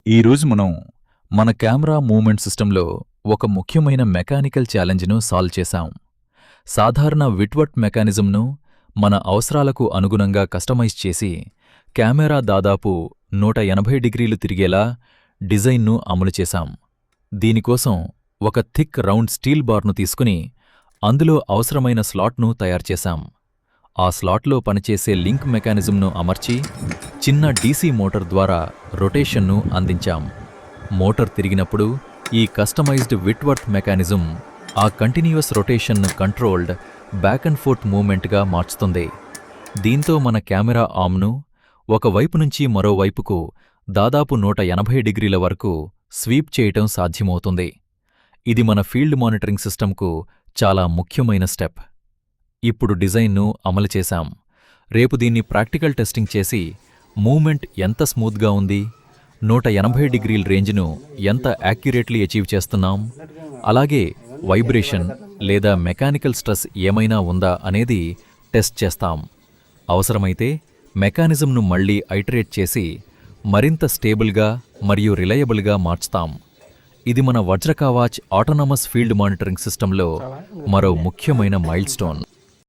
ఈరోజు మనం మన కెమెరా మూవ్‌మెంట్ సిస్టంలో ఒక ముఖ్యమైన మెకానికల్ ఛాలెంజ్‌ను సాల్వ్ చేశాం. సాధారణ విట్వర్త్ మెకానిజంను మన అవసరాలకు అనుగుణంగా కస్టమైజ్ చేసి కెమెరా దాదాపు 180 డిగ్రీలు తిరిగేలా డిజైన్ను అమలు చేశాం. దీనికోసం ఒక థిక్ రౌండ్ స్టీల్ బార్ను తీసుకుని అందులో అవసరమైన స్లాట్ను తయారుచేశాం. ఆ స్లాట్లో పనిచేసే లింక్ మెకానిజంను అమర్చి చిన్న డీసీ మోటార్ ద్వారా రొటేషన్ను అందించాం. మోటార్ తిరిగినప్పుడు ఈ కస్టమైజ్డ్ విట్వర్త్ మెకానిజం ఆ కంటిన్యూయస్ రొటేషన్ను కంట్రోల్డ్ బ్యాక్ అండ్ ఫోర్త్ మూవ్‌మెంట్‌గా మార్చుతుంది. దీంతో మన కెమెరా ఆర్మ్‌ను ఒకవైపు నుంచి మరోవైపుకు దాదాపు 180 డిగ్రీల వరకు స్వీప్ చేయటం సాధ్యమవుతుంది. ఇది మన ఫీల్డ్ మానిటరింగ్ సిస్టమ్‌కు చాలా ముఖ్యమైన స్టెప్. ఇప్పుడు డిజైన్ను అమలు చేశాం. రేపు దీన్ని ప్రాక్టికల్ టెస్టింగ్ చేసి మూవ్‌మెంట్ ఎంత స్మూత్‌గా ఉంది, 180 డిగ్రీల రేంజ్ను ఎంత యాక్యురేట్లీ అచీవ్ చేస్తున్నాం, అలాగే వైబ్రేషన్ లేదా మెకానికల్ స్ట్రెస్ ఏమైనా ఉందా అనేది టెస్ట్ చేస్తాం. అవసరమైతే మెకానిజంను మళ్లీ ఐటరేట్ చేసి మరింత స్టేబుల్గా మరియు రిలయబుల్గా మార్చుతాం. ఇది మన వజ్రకవాచ్ ఆటోనమస్ ఫీల్డ్ మానిటరింగ్ సిస్టంలో మరో ముఖ్యమైన మైల్స్టోన్.